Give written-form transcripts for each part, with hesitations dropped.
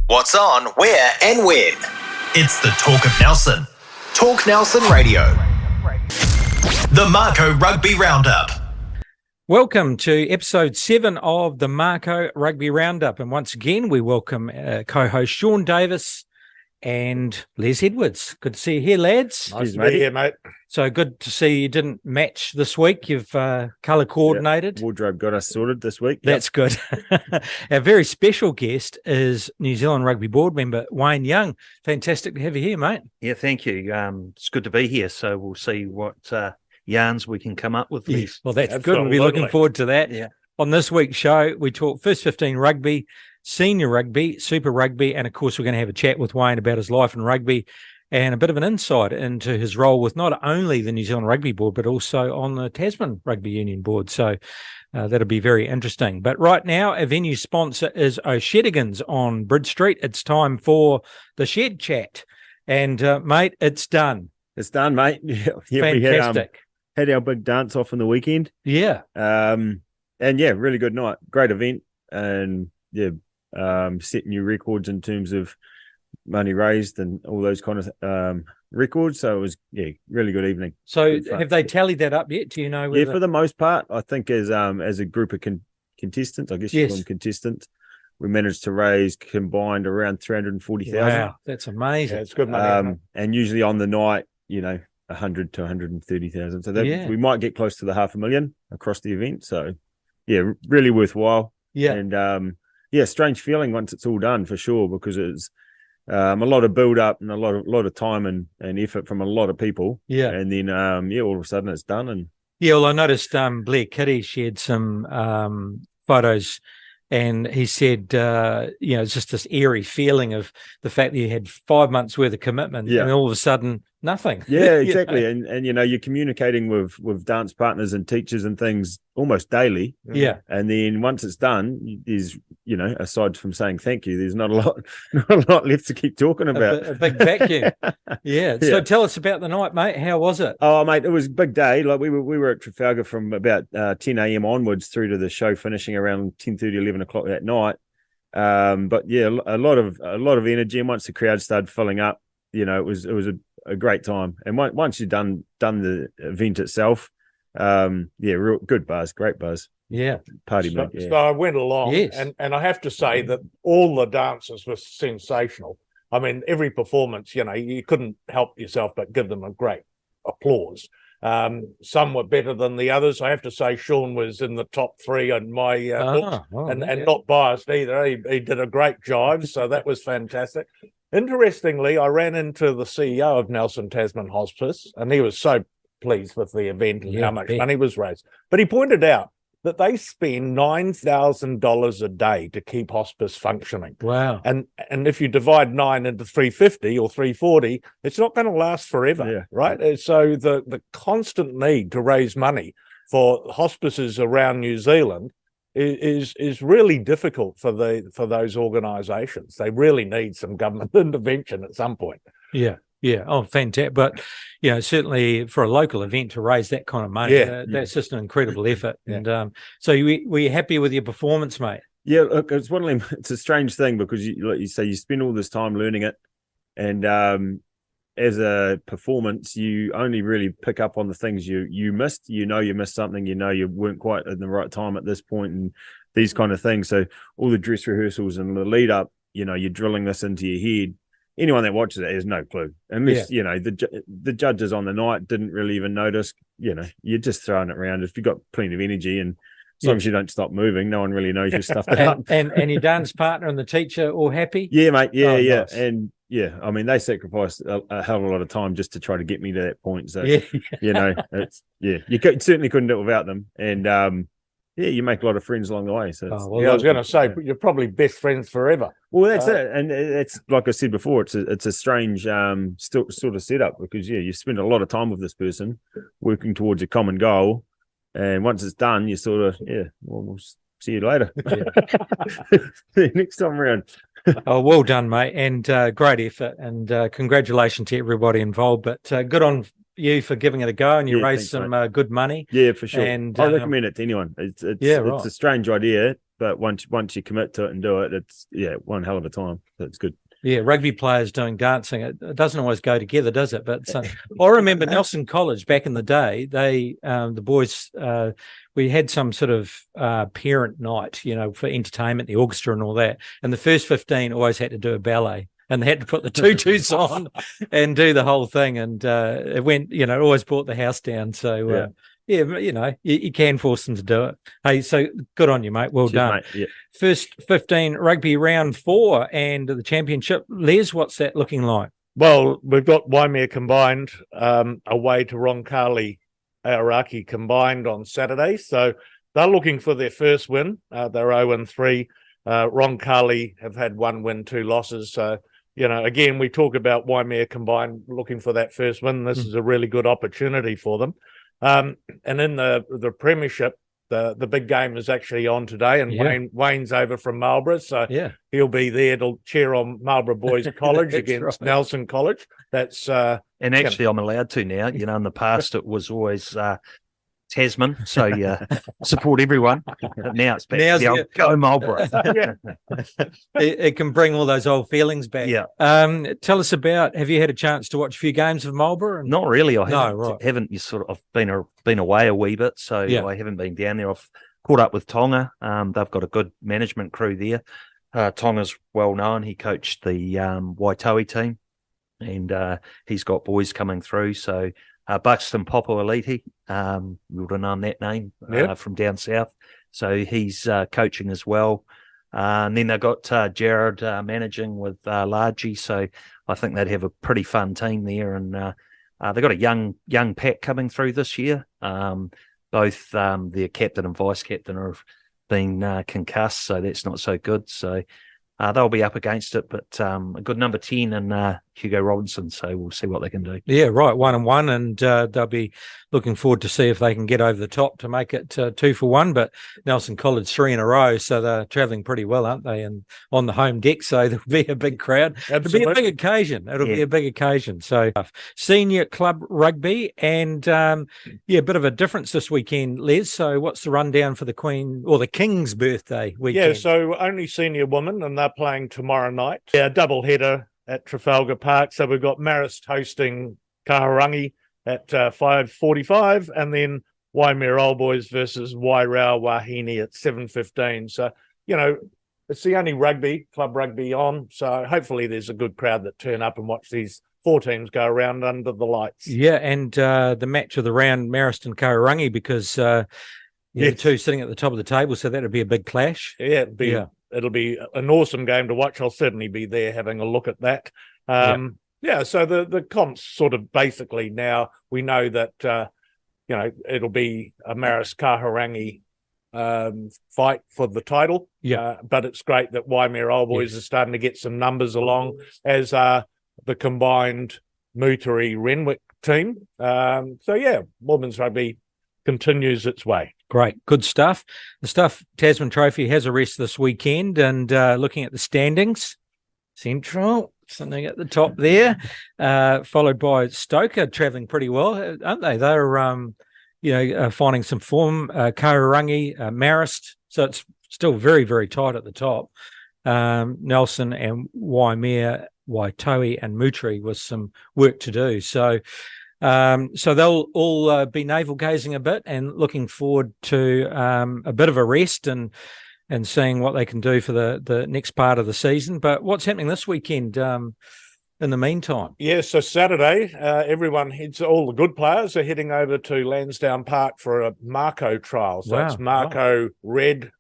What's on, where, and when. It's the Talk of Nelson. Talk Nelson Radio. The Mako Rugby Roundup. Welcome to episode 7 of the Mako Rugby Roundup. And once again, we welcome co-host Sean Davis and Les Edwards. Good to see you here, lads. Nice to be here, mate. So good to see you didn't match this week. You've colour coordinated. Wardrobe got us sorted this week. That's good. Our very special guest is New Zealand Rugby Board member Wayne Young. Fantastic to have you here, mate. Yeah, thank you. It's good to be here. So we'll see what yarns we can come up with. Yeah. Well, that's Absolutely. good. We'll be looking forward to that. Yeah. On this week's show, we talk first 15 rugby, senior rugby, super rugby, and of course we're going to have a chat with Wayne about his life in rugby and a bit of an insight into his role with not only the New Zealand Rugby Board, but also on the Tasman Rugby Union Board. So that'll be very interesting. But right now, our venue sponsor is O'Shedigan's on Bridge Street. It's time for the Shed Chat. And, mate, it's done. It's done, mate. Yeah, Fantastic. We had our big dance off on the weekend. Yeah. And yeah, really good night. Great event. And yeah, set new records in terms of money raised and all those kind of records. So it was, yeah, really good evening. So have they tallied that up yet? Do you know? Yeah, for the most part, I think as a group of contestants, I guess you call them contestants, we managed to raise combined around 340,000. Wow, that's amazing. Yeah, it's good money. And usually on the night, 100 to 130,000. So we might get close to the 500,000 across the event. So yeah, really worthwhile. Yeah. And strange feeling once it's all done for sure, because it's a lot of build up and a lot of time and effort from a lot of people. Yeah. And then all of a sudden it's done. And yeah, well, I noticed Blair Kitty shared some photos, and he said, it's just this eerie feeling of the fact that you had 5 months worth of commitment, and all of a sudden nothing. Yeah, exactly. And you're communicating with dance partners and teachers and things almost daily. Yeah. And then once it's done, there's aside from saying thank you, there's not a lot left to keep talking about. A big vacuum. Yeah. So tell us about the night, mate. How was it? Oh, mate, it was a big day. Like we were at Trafalgar from about 10 a.m. onwards through to the show finishing around 10:30, 11 o'clock that night. But yeah, a lot of energy. And once the crowd started filling up, it was a great time. And once you've done the event itself, real good buzz, great buzz. Yeah. Party mate. So I went along, yes. and I have to say that all the dances were sensational. I mean, every performance, you couldn't help yourself but give them a great applause. Some were better than the others. I have to say Sean was in the top 3 on my book, and not biased either. He did a great jive, so that was fantastic. Interestingly, I ran into the CEO of Nelson Tasman Hospice, and he was so pleased with the event and how much money was raised. But he pointed out that they spend $9,000 a day to keep hospice functioning. Wow. And if you divide 9 into 350 or 340, it's not going to last forever, right? And so the constant need to raise money for hospices around New Zealand is really difficult for those organisations. They really need some government intervention at some point. Yeah. Yeah. Oh, fantastic. But, certainly for a local event to raise that kind of money, that's just an incredible effort. Yeah. And so were you happy with your performance, mate? Yeah, look, it's one of them. It's a strange thing because, like you say, you spend all this time learning it. And as a performance, you only really pick up on the things you missed. You missed something. You weren't quite in the right time at this point and these kind of things. So all the dress rehearsals and the lead up, you're drilling this into your head. Anyone that watches it has no clue, unless the judges on the night didn't really even notice. You're just throwing it around. If you've got plenty of energy, and as long as you don't stop moving, no one really knows your stuff. and your dance partner and the teacher all happy? Yeah, mate. Yeah, oh, yeah, nice. And yeah, I mean they sacrificed a hell of a lot of time just to try to get me to that point. So you certainly couldn't do it without them. And you make a lot of friends along the way. So I was going to say, you're probably best friends forever. Well, that's it, and it's like I said before, it's a strange sort of setup because you spend a lot of time with this person working towards a common goal, and once it's done, you sort of we'll see you later. Next time around. Oh, well done, mate, and great effort, and congratulations to everybody involved. But good on you for giving it a go, and raised some good money. Yeah, for sure. And I recommend it to anyone. It's a strange idea, but once you commit to it and do it, it's one hell of a time. That's good. Yeah, rugby players doing dancing. It doesn't always go together, does it? But I remember Nelson College back in the day. They, the boys, we had some sort of parent night, for entertainment, the orchestra and all that. And the first 15 always had to do a ballet. And they had to put the tutus on and do the whole thing. And it went, it always brought the house down. So, you can force them to do it. Hey, so good on you, mate. Well Cheers, done. mate. Yeah. First 15 rugby round 4 and the championship. Les, what's that looking like? Well, we've got Waimea combined away to Roncalli Aoraki combined on Saturday. So they're looking for their first win. They're 0-3. Roncalli have had 1 win, 2 losses. So, again, we talk about Waimea combined looking for that first win. This is a really good opportunity for them. And in the premiership, the big game is actually on today, and Wayne's over from Marlborough, so he'll be there to cheer on Marlborough Boys College against Nelson College. That's and actually, I'm allowed to now. In the past it was always Tasman, so support everyone. But now it's back. Go Marlborough. It can bring all those old feelings back. Yeah. Tell us about. Have you had a chance to watch a few games of Marlborough? Not really. I haven't. Right. Haven't. I've been away a wee bit, so I haven't been down there. I've caught up with Tonga. They've got a good management crew there. Tonga's well known. He coached the Waitoa team, and he's got boys coming through. So. Buxton Popoaliti, you would have known that name from down south. So he's coaching as well. And then they've got Jared managing with Largie. So I think they'd have a pretty fun team there. And they've got a young pack coming through this year. Both their captain and vice captain have been concussed, so that's not so good. So they'll be up against it, but a good number 10 and Hugo Robinson, so we'll see what they can do. Yeah, right, 1-1, and they'll be looking forward to see if they can get over the top to make it 2 for 1, but Nelson College 3 in a row, so they're travelling pretty well, aren't they, and on the home deck, so there'll be a big crowd. Absolutely. It'll be a big occasion. It'll be a big occasion. So senior club rugby, and a bit of a difference this weekend, Les, so what's the rundown for the Queen, or the King's birthday weekend? Yeah, so only senior women, and they're playing tomorrow night. Yeah, double header at Trafalgar Park. So we've got Marist hosting Kahurangi at 5:45, and then Waimea Old Boys versus Wairau Wahine at 7:15. So, it's the only club rugby on. So hopefully there's a good crowd that turn up and watch these 4 teams go around under the lights. Yeah, and the match of the round, Marist and Kahurangi, because the 2 sitting at the top of the table, so that'll be a big clash. Yeah, it'll be an awesome game to watch. I'll certainly be there having a look at that. So the comps sort of basically now we know that, it'll be a Marist Kahurangi fight for the title. Yeah. But it's great that Waimea Old Boys are starting to get some numbers along, as the combined Moutere Renwick team. Women's rugby continues its way. Great, good stuff. The Stuff Tasman Trophy has a rest this weekend, and looking at the standings, Central, something at the top there, followed by Stoker, travelling pretty well, aren't they? They're, finding some form. Kahurangi, Marist, so it's still very, very tight at the top. Nelson and Waimea, Waitoa and Moutere with some work to do. So they'll all be navel gazing a bit and looking forward to a bit of a rest and seeing what they can do for the next part of the season. But what's happening this weekend in the meantime? Yeah, so Saturday, all the good players are heading over to Lansdowne Park for a Mako trial. So it's Mako Red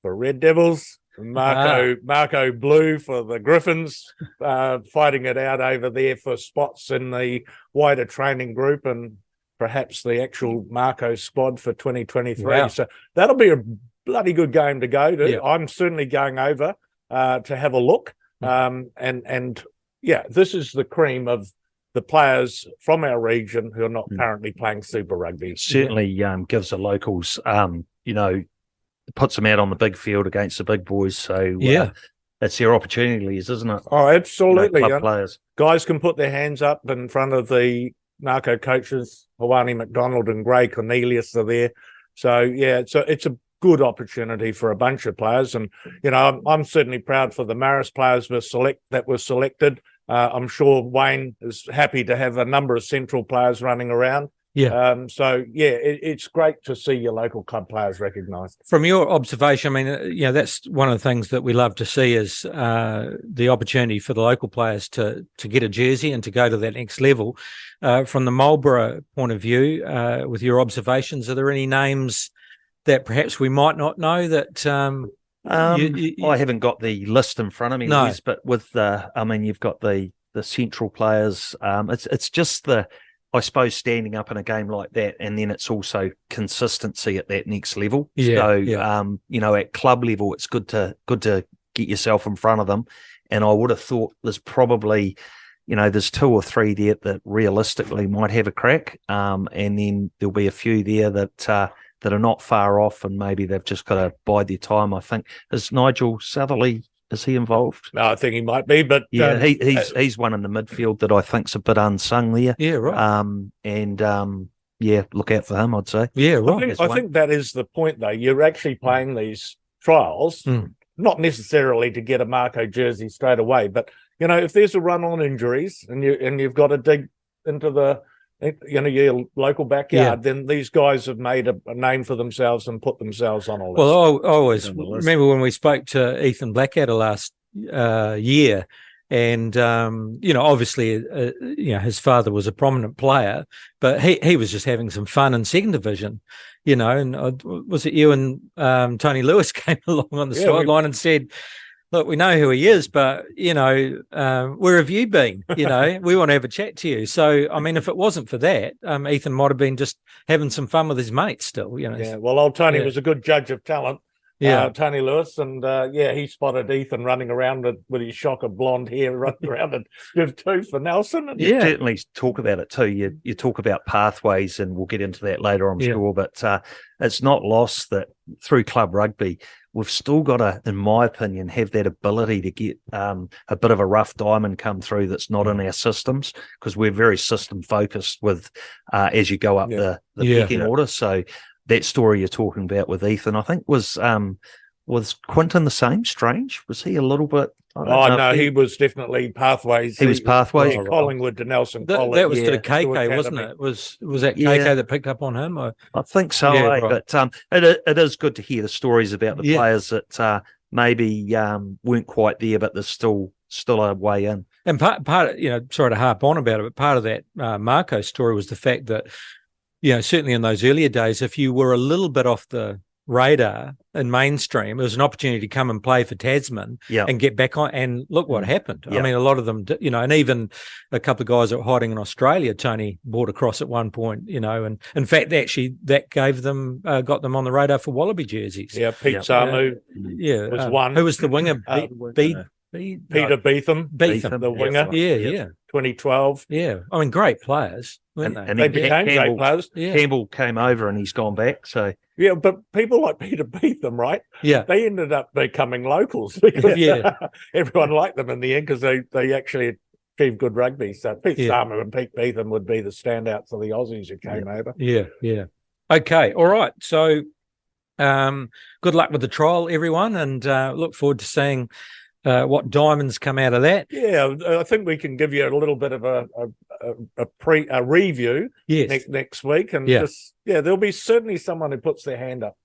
for Red Devils, Mako Blue for the Griffins, fighting it out over there for spots in the wider training group and perhaps the actual Mako squad for 2023. Wow. So that'll be a bloody good game to go to. Yeah. I'm certainly going over to have a look. This is the cream of the players from our region who are not currently playing Super Rugby. Certainly gives the locals, puts them out on the big field against the big boys. So that's their opportunities, isn't it? Oh, absolutely. Club players. Guys can put their hands up in front of the Mako coaches. Hawani McDonald and Gray Cornelius are there. So, it's a good opportunity for a bunch of players. And, you know, I'm certainly proud for the Marist players that were selected. I'm sure Wayne is happy to have a number of Central players running around. Yeah. It's great to see your local club players recognised. From your observation, I mean, that's one of the things that we love to see is the opportunity for the local players to get a jersey and to go to that next level. From the Marlborough point of view, with your observations, are there any names that perhaps we might not know that? I haven't got the list in front of me, no. But with you've got the Central players. It's just I suppose standing up in a game like that, and then it's also consistency at that next level. At club level, it's good to get yourself in front of them. And I would have thought there's probably, there's 2 or 3 there that realistically might have a crack, and then there'll be a few there that are not far off, and maybe they've just got to bide their time. I think is Nigel Southerly. Is he involved? No, I think he might be, but he's one in the midfield that I think's a bit unsung there. Yeah, right. Look out for him, I'd say. Yeah, right. I think that is the point, though. You're actually playing these trials, not necessarily to get a Mako jersey straight away, but if there's a run on injuries and you've got to dig into the your local backyard, then these guys have made a name for themselves and put themselves on a list. Well, I always remember when we spoke to Ethan Blackadder last year, and obviously his father was a prominent player, but he was just having some fun in second division, and was it you and Tony Lewis came along on the sideline and said, look, we know who he is, but, where have you been? We want to have a chat to you. So, I mean, if it wasn't for that, Ethan might have been just having some fun with his mates still, Yeah, well, old Tony was a good judge of talent. Tony Lewis, and he spotted Ethan running around with his shock of blonde hair running around and give 2 for Nelson. And you certainly talk about it too. You talk about pathways, and we'll get into that later, I'm sure. But it's not lost that through club rugby, we've still got to, in my opinion, have that ability to get a bit of a rough diamond come through that's not in our systems, because we're very system focused with as you go up the pecking order. So that story you're talking about with Ethan, I think was Quinton the same? Strange? Was he a little bit? No, he was definitely pathways. He was pathways. Collingwood to Nelson College. That was to the KK, wasn't it? Was that KK that picked up on him? I think so. Right. But it is good to hear the stories about the players that maybe weren't quite there, but there's still a way in. And part sorry to harp on about it, but part of that Mako story was the fact that, certainly in those earlier days, if you were a little bit off the radar in mainstream, it was an opportunity to come and play for Tasman and get back on. And look what happened. I mean, a lot of them, and even a couple of guys that were hiding in Australia, Tony brought across at one point, and in fact, actually, that gave them, got them on the radar for Wallaby jerseys. Yeah, Pete Samu was one. Who was the winger? Peter Beetham, the winger. Yeah. 2012. Yeah. I mean, great players. And they became great players. Yeah. Campbell came over and he's gone back. So yeah, but people like Peter Beetham, right? Yeah. They ended up becoming locals because everyone liked them in the end because they actually achieved good rugby. So Pete Samu and Pete Beetham would be the standouts of the Aussies who came over. Yeah. Okay. All right. So good luck with the trial, everyone, and look forward to seeing what diamonds come out of that. Yeah, I think we can give you a little bit of a review next week, and there'll be certainly someone who puts their hand up.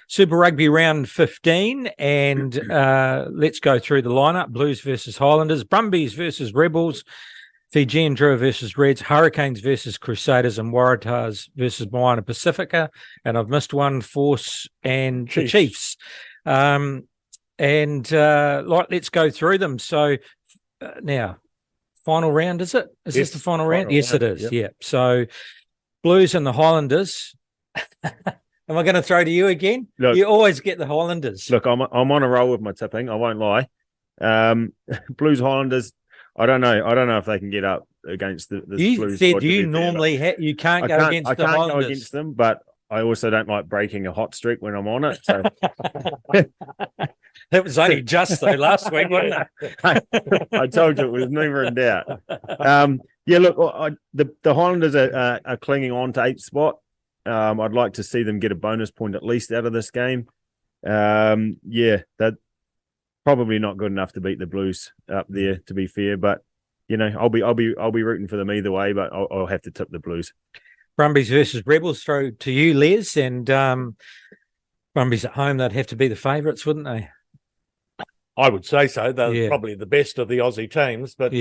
Super Rugby round 15, and let's go through the lineup: Blues versus Highlanders, Brumbies versus Rebels, Fijian Drua versus Reds, Hurricanes versus Crusaders, and Waratahs versus Moana Pacifica. And I've missed one: Force and the Chiefs. Let's go through them. So now, final round, is it? Is this the final round? Yes, it is. Yeah. So Blues and the Highlanders. Am I going to throw to you again? Look, you always get the Highlanders. Look, I'm on a roll with my tipping. I won't lie. Blues Highlanders. I don't know if they can get up against the Blues. Said you normally you can't go against the Highlanders. I can't go against them, but I also don't like breaking a hot streak when I'm on it. So. That was only just though last week, wasn't it? I told you it was never in doubt. Look, the Highlanders are clinging on to 8th spot. I'd like to see them get a bonus point at least out of this game. That probably not good enough to beat the Blues up there, to be fair. But I'll be rooting for them either way. But I'll have to tip the Blues. Brumbies versus Rebels. Throw to you, Les, and Brumbies at home. They'd have to be the favourites, wouldn't they? I would say so. They're probably the best of the Aussie teams. But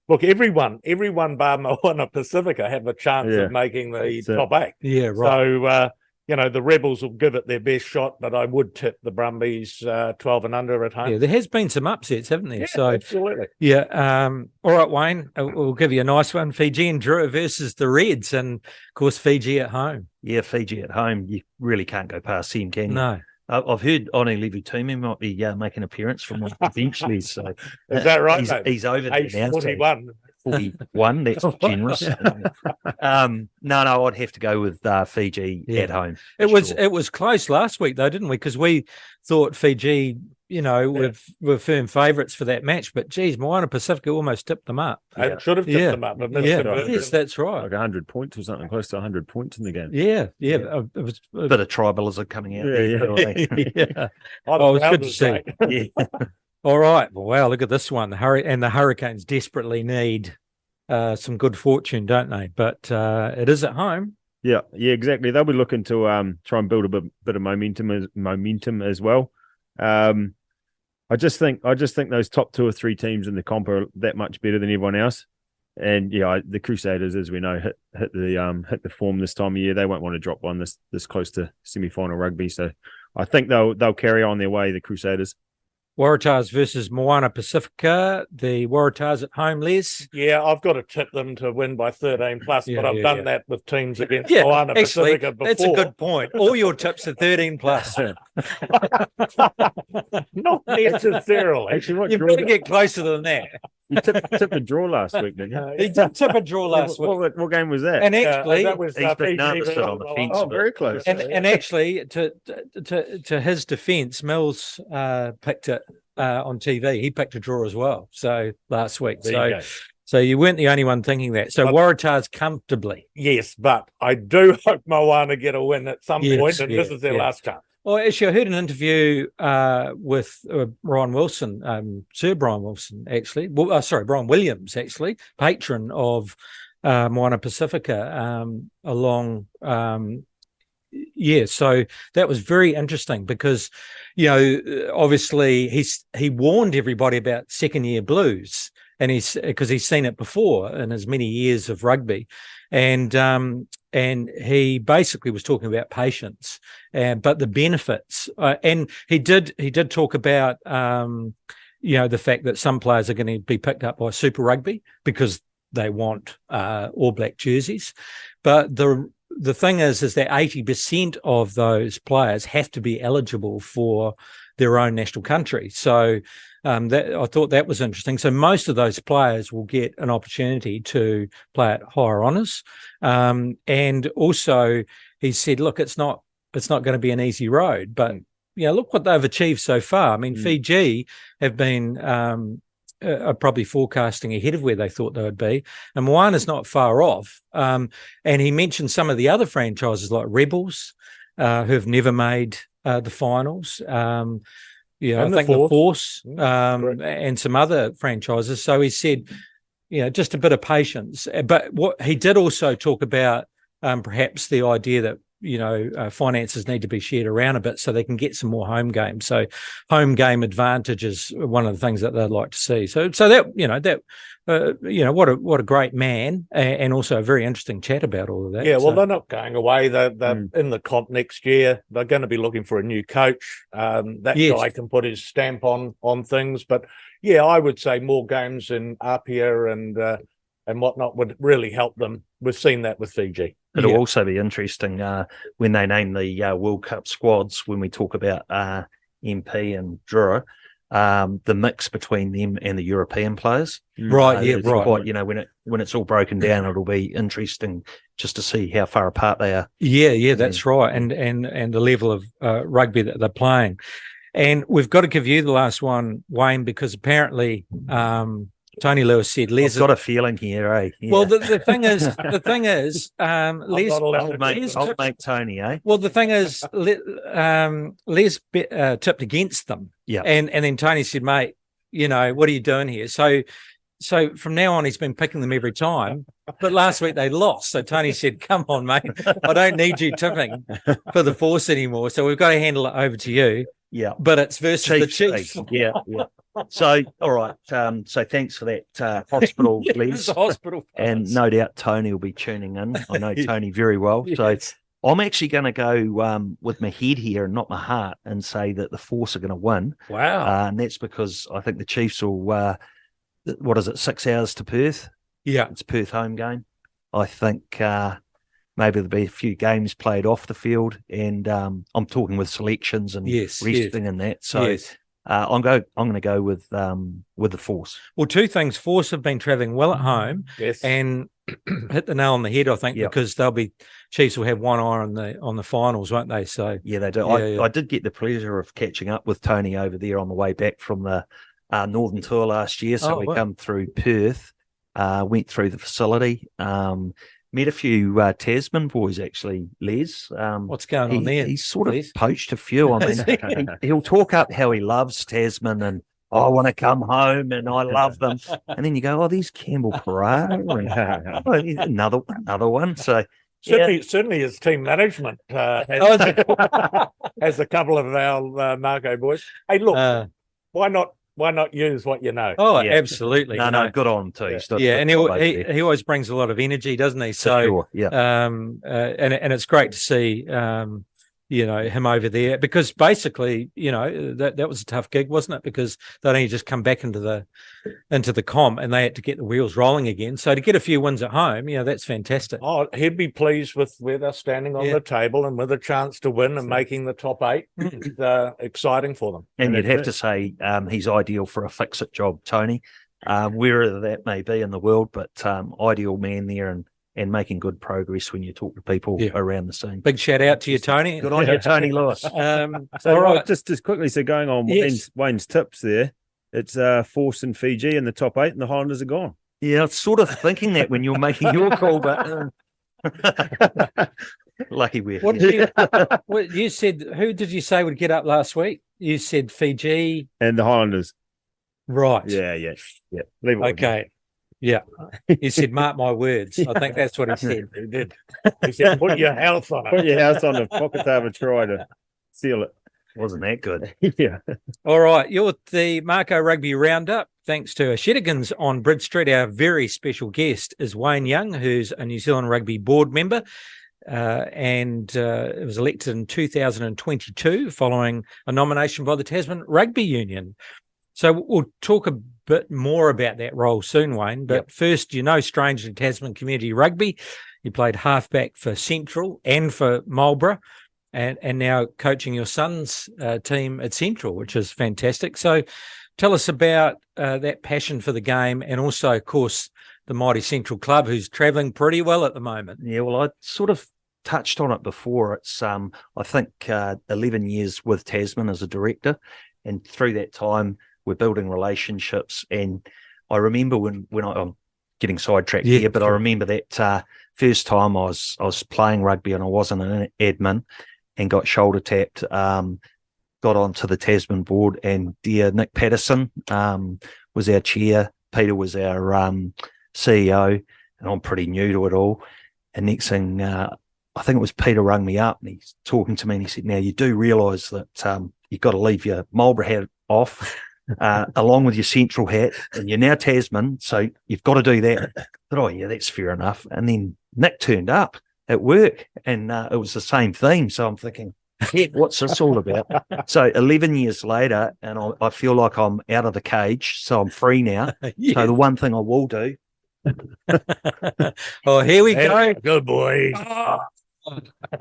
look, everyone bar Moana Pacifica have a chance of making the top 8. Yeah, right. So, the Rebels will give it their best shot, but I would tip the Brumbies 12 and under at home. Yeah, there has been some upsets, haven't there? Yeah, so absolutely. Yeah. All right, Wayne, we'll give you a nice one. Fiji and Drua versus the Reds, and of course Fiji at home. Yeah, Fiji at home. You really can't go past him, can you? No. I've heard Oni Levutumi might be making an appearance from eventually. So is that right? He's over there now. 41. 41. That's generous. No, I'd have to go with Fiji at home. It was close last week though, didn't we? Because we thought Fiji, were firm favourites for that match, but geez, Moana Pacifica almost tipped them up. I should have tipped them up. Yes, that's right. Like 100 points or something, close to 100 points in the game. Yeah. It was a bit of tribalism coming out there. Yeah. Oh, it was good to see. Yeah. All right. Well, wow, look at this one. The Hurricanes desperately need some good fortune, don't they? But it is at home. Yeah, exactly. They'll be looking to try and build a bit of momentum as well. I just think those top 2 or 3 teams in the comp are that much better than everyone else. And the Crusaders, as we know, hit the form this time of year. They won't want to drop one this close to semi-final rugby. So I think they'll carry on their way, the Crusaders. Waratahs versus Moana Pacifica. The Waratahs at home, Les. Yeah, I've got to tip them to win by 13 plus, but I've done that with teams against Moana Pacifica before. That's a good point. All your tips are 13 plus. Not necessarily. Actually, you better get closer than that. You tipped a draw last week, didn't you? He did tip a draw last week. What game was that? And actually, that was he's been nervous on the fence. Oh, very close. And actually, to his defence, Mills picked it on TV. He picked a draw as well. So last week. So you weren't the only one thinking that. So Waratahs comfortably. Yes, but I do hope Moana get a win at some point, and this is their last chance. Well, actually, I heard an interview with Brian Wilson, Sir Brian Wilson, actually. Brian Williams, actually, patron of Moana Pacifica, so that was very interesting because, obviously he warned everybody about second year blues, and because he's seen it before in his many years of rugby, and he basically was talking about patience, but the benefits, and he did talk about the fact that some players are going to be picked up by Super Rugby because they want All Black jerseys, but the thing is that 80% of those players have to be eligible for their own national country. So that I thought that was interesting. So most of those players will get an opportunity to play at higher honours. And also he said, look, it's not going to be an easy road, but look what they've achieved so far. I mean, Fiji have been are probably forecasting ahead of where they thought they would be, and Moana's not far off. And he mentioned some of the other franchises like Rebels, who have never made the finals. I think the Force and some other franchises. So he said, just a bit of patience. But what he did also talk about, perhaps the idea that finances need to be shared around a bit so they can get some more home games. So home game advantage is one of the things that they'd like to see. So that what a great man, and also a very interesting chat about all of that. Yeah, well, they're not going away. They're in the comp next year. They're going to be looking for a new coach. Guy can put his stamp on things. But yeah, I would say more games in Apia and whatnot would really help them. We've seen that with Fiji. It'll also be interesting when they name the World Cup squads, when we talk about MP and Drua, the mix between them and the European players. Right, right. Quite, when it's all broken down, it'll be interesting just to see how far apart they are. Yeah, that's right. And the level of rugby that they're playing. And we've got to give you the last one, Wayne, because apparently Tony Lewis said, I've got a feeling here, eh? Yeah. Well, the thing is, Les, I'll make Tony, eh? Well, the thing is, Les tipped against them. Yeah. And then Tony said, mate, what are you doing here? So from now on, he's been picking them every time. But last week they lost. So Tony said, come on, mate, I don't need you tipping for the Force anymore. So we've got to handle it over to you. Yeah. But it's versus the Chiefs. Yeah. So, all right. So thanks for that hospital, Les. Hospital. And no doubt Tony will be tuning in. I know Tony very well. So I'm actually going to go with my head here and not my heart and say that the Force are going to win. Wow. And that's because I think the Chiefs will, 6 hours to Perth? Yeah. It's Perth home game. I think maybe there'll be a few games played off the field, and I'm talking with selections and resting and that. So I'm going to go with the Force. Well, two things. Force have been travelling well at home, and hit the nail on the head, I think, because Chiefs will have one eye on the finals, won't they? So yeah, they do. I did get the pleasure of catching up with Tony over there on the way back from the Northern Tour last year. So we come through Perth, went through the facility, met a few Tasman boys, actually, Les. What's going on there? He's sort of poached a few. I mean, he'll talk up how he loves Tasman and I want to come home and I love them. And then you go, these Campbell Pereira and another one. So certainly his team management has a couple of our Mako boys. Hey, look, why not use what you know? Oh, absolutely. No, good on him too. And he always brings a lot of energy, doesn't he? So, and it's great to see, him over there, because basically, that was a tough gig, wasn't it? Because they'd only just come back into the comp and they had to get the wheels rolling again. So to get a few wins at home, that's fantastic. Oh, he'd be pleased with where they're standing on the table and with a chance to win and making the top 8. It's exciting for them. And you'd have to say he's ideal for a fix-it job, Tony, wherever that may be in the world, but ideal man there and making good progress when you talk to people around the scene. Big shout out to you, Tony. Good on you, Tony Lewis. All right, just quickly, so going on Wayne's tips there, it's Force and Fiji in the top 8 and the Highlanders are gone. Yeah, I was sort of thinking that when you're making your call, but lucky we're what you said, who did you say would get up last week? You said Fiji. And the Highlanders. Right. Yeah. Leave it okay. Yeah, he said, mark my words. I think that's what he said. He did. He said, put your house on it. Put your house on the pocket over, try to seal it. Wasn't that good? Yeah. All right, you're with the Mako Rugby Roundup. Thanks to Shedigans on Bridge Street. Our very special guest is Wayne Young, who's a New Zealand Rugby board member, and it was elected in 2022 following a nomination by the Tasman Rugby Union. So we'll talk a bit more about that role soon, Wayne. But first, strangely, Tasman Community Rugby. You played halfback for Central and for Marlborough, and now coaching your son's team at Central, which is fantastic. So tell us about that passion for the game, and also, of course, the mighty Central club, who's travelling pretty well at the moment. Yeah, well, I sort of touched on it before. It's, I think, 11 years with Tasman as a director, and through that time, we're building relationships. And I remember when I'm getting sidetracked here, but I remember that first time I was playing rugby and I wasn't an admin and got shoulder tapped, got onto the Tasman board, and dear Nick Patterson was our chair. Peter was our CEO, and I'm pretty new to it all. And next thing, I think it was Peter rung me up and he's talking to me and he said, now you do realise that you've got to leave your Marlborough hat off along with your Central hat, and you're now Tasman, so you've got to do that. But that's fair enough. And then Nick turned up at work and it was the same theme. So I'm thinking, what's this all about? So 11 years later, and I feel like I'm out of the cage, so I'm free now. So the one thing I will do. Oh, here we go. Good boy.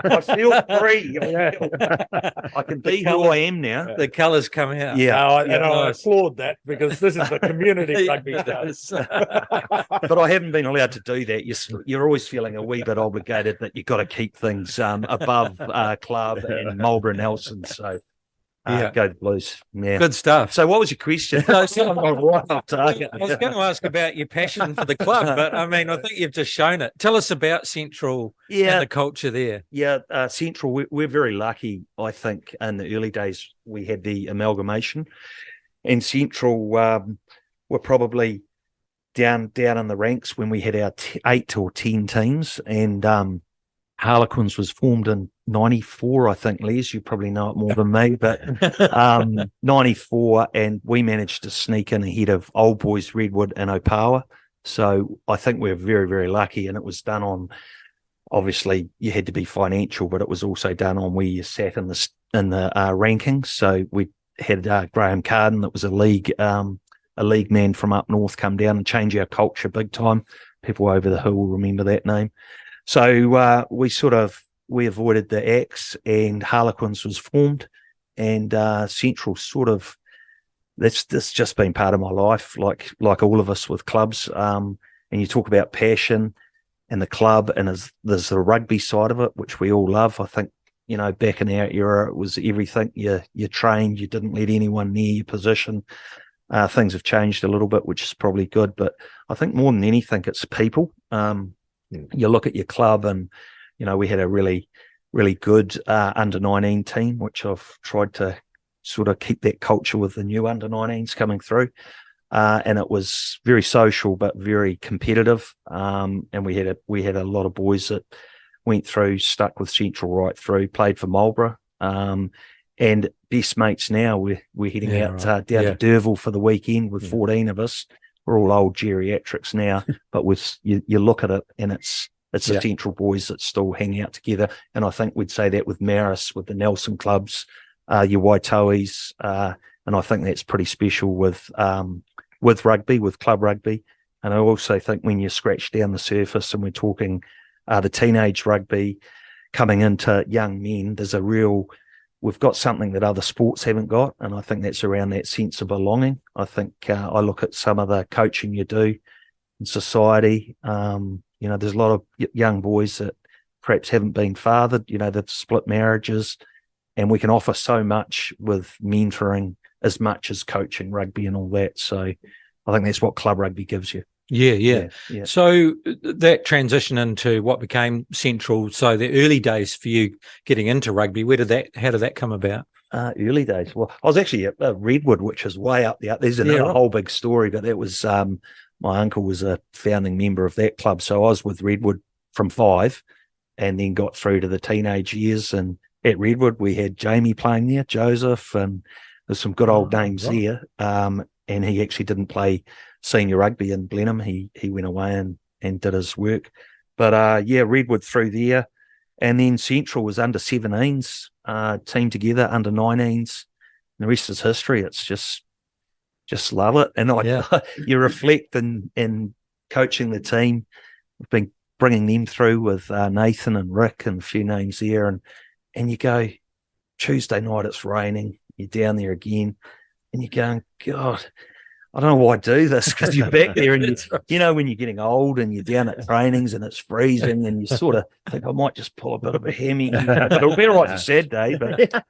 I feel free. I can be who I am now. The colours come out. Yeah. I applaud that, because this is the community rugby stuff. But I haven't been allowed to do that. You're always feeling a wee bit obligated that you've got to keep things above club and Marlborough Nelson. So Go the Blues. Yeah. Good stuff. So what was your question? No, I'm right off target. I was going to ask about your passion for the club, but I mean, I think you've just shown it. Tell us about Central and the culture there. Yeah, Central, we're very lucky, I think. In the early days, we had the amalgamation, and Central were probably down in the ranks when we had our 8 or 10 teams, and Harlequins was formed in 94, I think. Les, you probably know it more than me, but 94, and we managed to sneak in ahead of Old Boys, Redwood and Opawa. So I think we're very, very lucky, and it was done on, obviously you had to be financial, but it was also done on where you sat in the rankings. So we had Graham Carden, that was a league man from up north, come down and change our culture big time. People over the hill will remember that name. So we avoided the axe, and Harlequins was formed, and Central that's just been part of my life, like all of us with clubs. And you talk about passion and the club, and there's the rugby side of it, which we all love. I think, back in our era, it was everything. You trained, you didn't let anyone near your position. Things have changed a little bit, which is probably good, but I think more than anything, it's people. You look at your club, and we had a really, really good under-19 team, which I've tried to sort of keep that culture with the new under-19s coming through. And it was very social, but very competitive. And we had a lot of boys that went through, stuck with Central right through, played for Marlborough. And best mates now. We're heading out down to Derville for the weekend with 14 of us. We're all old geriatrics now, but you look at it, and it's the Central boys that still hang out together. And I think we'd say that with Maris, with the Nelson clubs, your Waitois, and I think that's pretty special with rugby, with club rugby. And I also think when you scratch down the surface and we're talking the teenage rugby coming into young men, we've got something that other sports haven't got, and I think that's around that sense of belonging. I think I look at some of the coaching you do in society. There's a lot of young boys that perhaps haven't been fathered, they've split marriages, and we can offer so much with mentoring as much as coaching rugby and all that. So I think that's what club rugby gives you. Yeah. So that transition into what became Central, so the early days for you getting into rugby, how did that come about? Early days. Well, I was actually at Redwood, which is way up there. There's another whole big story, but that was my uncle was a founding member of that club. So I was with Redwood from 5 and then got through to the teenage years. And at Redwood, we had Jamie playing there, Joseph, and there's some good old names there. And he actually didn't play senior rugby in Blenheim. He went away and did his work. But Redwood through there. And then Central was under 17s, team together, under 19s. And the rest is history. It's just love it. And you reflect in coaching the team. We've been bringing them through with Nathan and Rick and a few names there. And you go, Tuesday night it's raining. You're down there again. And you're going, God, I don't know why I do this, because you're back there and when you're getting old and you're down at trainings and it's freezing and you sort of think, I might just pull a bit of a hammy, but it'll be all right for sad day.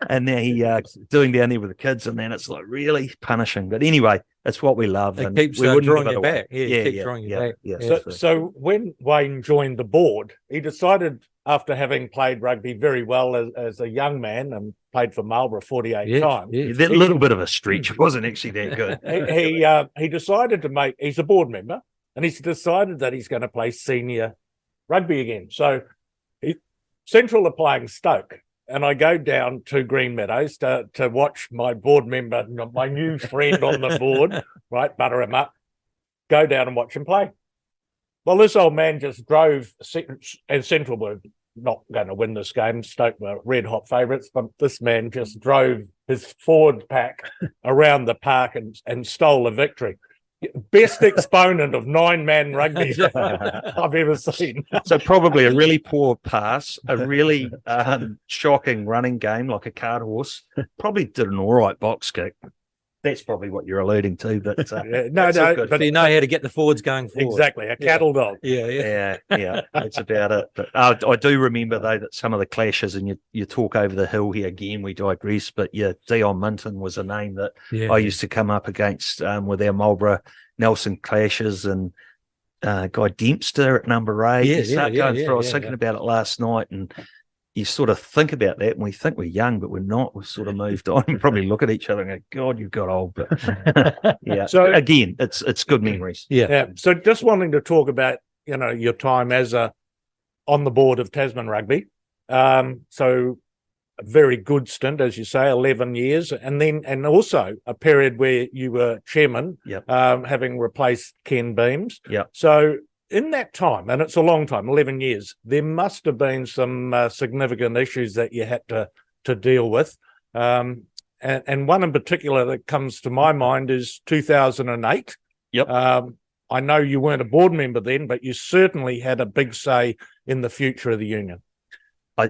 And then doing down there with the kids, and then it's like really punishing. But anyway, it's what we love. It and keeps we wouldn't drawing give it you away. back. Yeah, drawing you back. Yeah. So when Wayne joined the board, he decided, after having played rugby very well as a young man and played for Marlborough 48 times. Yeah, that little bit of a stretch wasn't actually that good. He decided he's a board member, and he's decided that he's going to play senior rugby again. So Central are playing Stoke, and I go down to Green Meadows to watch my board member, my new friend on the board, right, butter him up, go down and watch him play. Well, this old man just drove, and Central were not going to win this game. Stoke were red-hot favourites, but this man just drove his Ford pack around the park and stole a victory. Best exponent of 9-man rugby I've ever seen. So probably a really poor pass, a really shocking running game like a cart horse. Probably did an all right box kick. That's probably what you're alluding to, but but you know how to get the forwards going forward. Exactly, a cattle dog. Yeah. That's about it. But I do remember though that some of the clashes, and you talk over the hill here again. We digress, but Dion Minton was a name that I used to come up against with our Marlborough Nelson clashes, and Guy Dempster at number 8. I was thinking about it last night, and you sort of think about that, and we think we're young, but we're not. We've sort of moved on. You probably look at each other and go, God, you've got old. But So again, it's good memories. Yeah. So just wanting to talk about, your time as on the board of Tasman Rugby. So a very good stint, as you say, 11 years, and also a period where you were chairman, having replaced Ken Beams. So in that time, and it's a long time, 11 years, there must have been some significant issues that you had to deal with. And one in particular that comes to my mind is 2008. I know you weren't a board member then, but you certainly had a big say in the future of the union. I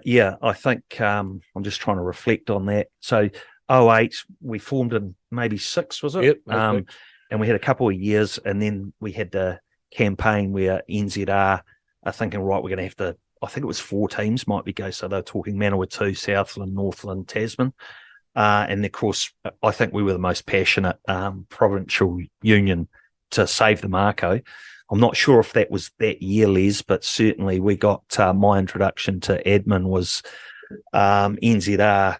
think I'm just trying to reflect on that. So 2008, we formed in maybe 6, was it? Yep. And we had a couple of years, and then we had the campaign where NZR are thinking, right, we're going to have to, I think it was 4 teams might be go. So they're talking Manawatu, Southland, Northland, Tasman. And of course, I think we were the most passionate provincial union to save the Mako. I'm not sure if that was that year, Les, but certainly we got my introduction to admin was NZR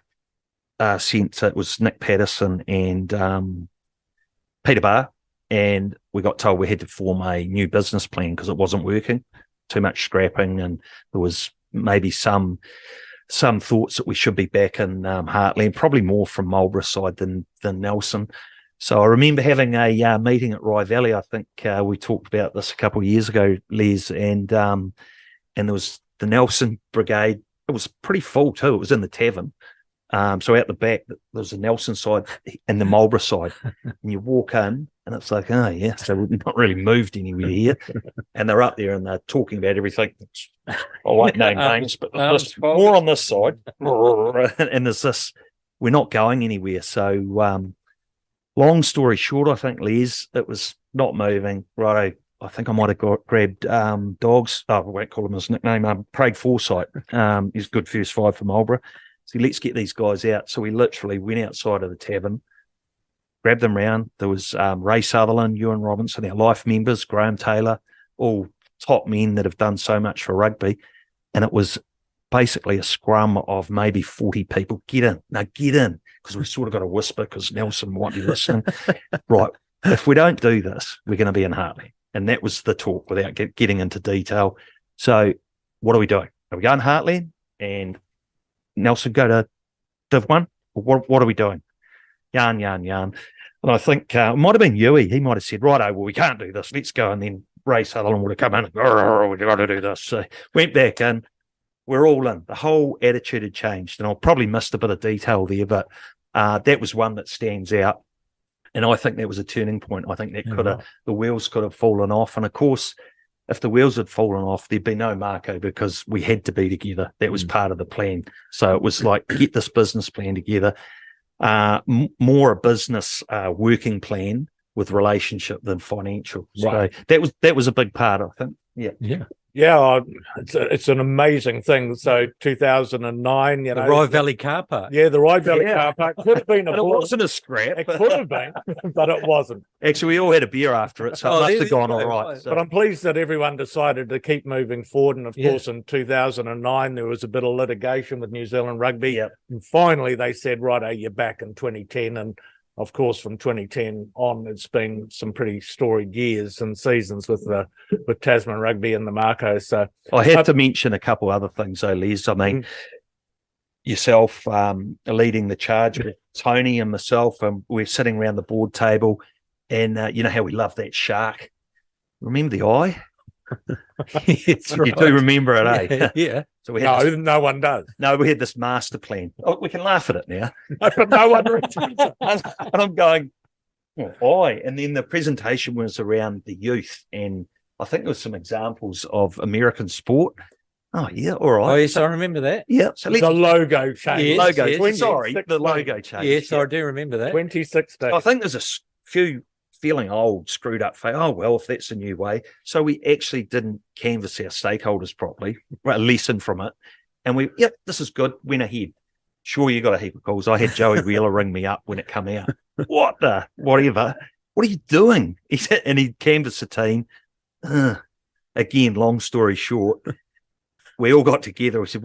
sent, it was Nick Patterson and Peter Barr, and we got told we had to form a new business plan because it wasn't working, too much scrapping, and there was maybe some thoughts that we should be back in Heartland, probably more from Marlborough side than Nelson. So I remember having a meeting at Rye Valley. I think we talked about this a couple of years ago, Les, and there was the Nelson Brigade. It was pretty full too. It was in the tavern. So out the back, there was the Nelson side and the Marlborough side. And you walk in, and it's like, so we've not really moved anywhere here. And they're up there, and they're talking about everything. I won't name names, but more on this side. And there's this, we're not going anywhere. So long story short, I think, Les, it was not moving. Right, I think I might have grabbed Dogs. I won't call him his nickname. Craig Forsyth. He's good first 5 for Marlborough. So let's get these guys out. So we literally went outside of the tavern, grabbed them round. There was Ray Sutherland, Ewan Robinson, our life members, Graham Taylor, all top men that have done so much for rugby. And it was basically a scrum of maybe 40 people. Get in. Now get in. Because we've sort of got to whisper because Nelson might be listening. Right. If we don't do this, we're going to be in Hartley. And that was the talk without getting into detail. So what are we doing? Are we going Hartley? And Nelson go to Div 1? What are we doing? Yarn. And I think it might have been Huey. He might have said, righto, well, we can't do this. Let's go. And then Ray Sutherland would have come in and, we've got to do this. So went back in. We're all in. The whole attitude had changed. And I probably missed a bit of detail there, but that was one that stands out. And I think that was a turning point. I think that the wheels could have fallen off. And of course, if the wheels had fallen off, there'd be no Mako because we had to be together. That was part of the plan. So it was like, get this business plan together, more a business working plan with relationship than financial. Right. So that was a big part, I think. Yeah, it's an amazing thing. So 2009, the Rye Valley car park. Yeah, the Rye Valley car park could have been it wasn't a scrap. It could have been, but it wasn't. Actually, we all had a beer after it, so it must have gone all right. So. But I'm pleased that everyone decided to keep moving forward. And of course, in 2009, there was a bit of litigation with New Zealand Rugby. And finally, they said, right, you're back in 2010. And of course, from 2010 on, it's been some pretty storied years and seasons with Tasman Rugby and the Mako. So I have to mention a couple other things, though, Les. I mean, yourself leading the charge with Tony and myself, and we're sitting around the board table, and you know how we love that shark. Remember the eye? You do remember it, eh? Yeah. So we had no one does. No, we had this master plan. Oh, we can laugh at it now. But no one retains it. And I'm going, why? And then the presentation was around the youth, and I think there was some examples of American sport. Oh, yeah, all right. Oh, yes, I remember that. Yeah. So The logo change. Yes, logo. yes. Sorry, the logo change. Yes, I do remember that. 2016. I think there's a few feeling old, screwed up face. Oh, well, if that's a new way. So we actually didn't canvass our stakeholders properly, a lesson from it. And this is good, went ahead. Sure, you got a heap of calls. I had Joey Wheeler ring me up when it came out. Whatever. What are you doing? He canvassed the team. Again, long story short, we all got together. We said,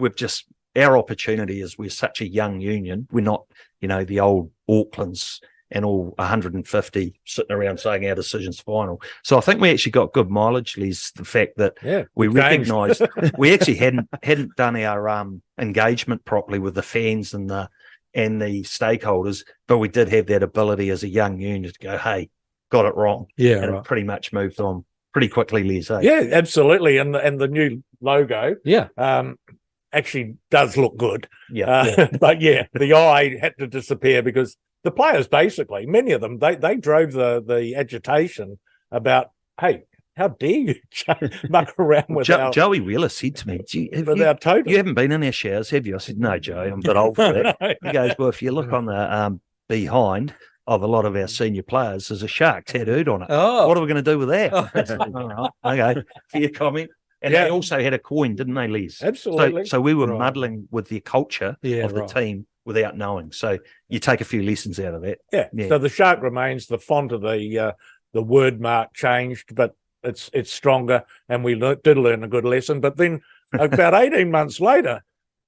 our opportunity is we're such a young union. We're not, the old Aucklands and all 150 sitting around saying our decision's final. So I think we actually got good mileage, Liz, the fact that we recognised we actually hadn't done our engagement properly with the fans and the stakeholders, but we did have that ability as a young union to go, hey, got it wrong. Yeah, and right. It pretty much moved on pretty quickly, Liz. Eh? Yeah, absolutely. And the new logo actually does look good. But the eye had to disappear because the players, basically, many of them, they drove the agitation about, hey, how dare you muck around with Joey Wheeler said to me, you haven't been in our showers, have you? I said, no, Joey, I'm a bit old for that. He goes, well, if you look on the behind of a lot of our senior players, there's a shark tattooed on it. Oh. What are we going to do with that? All right, okay, fair comment. And they also had a coin, didn't they, Liz? Absolutely. So we were muddling with the culture of the team without knowing. So you take a few lessons out of that. Yeah. So the shark remains, the font of the word mark changed, but it's stronger, and we did learn a good lesson. But then about 18 months later,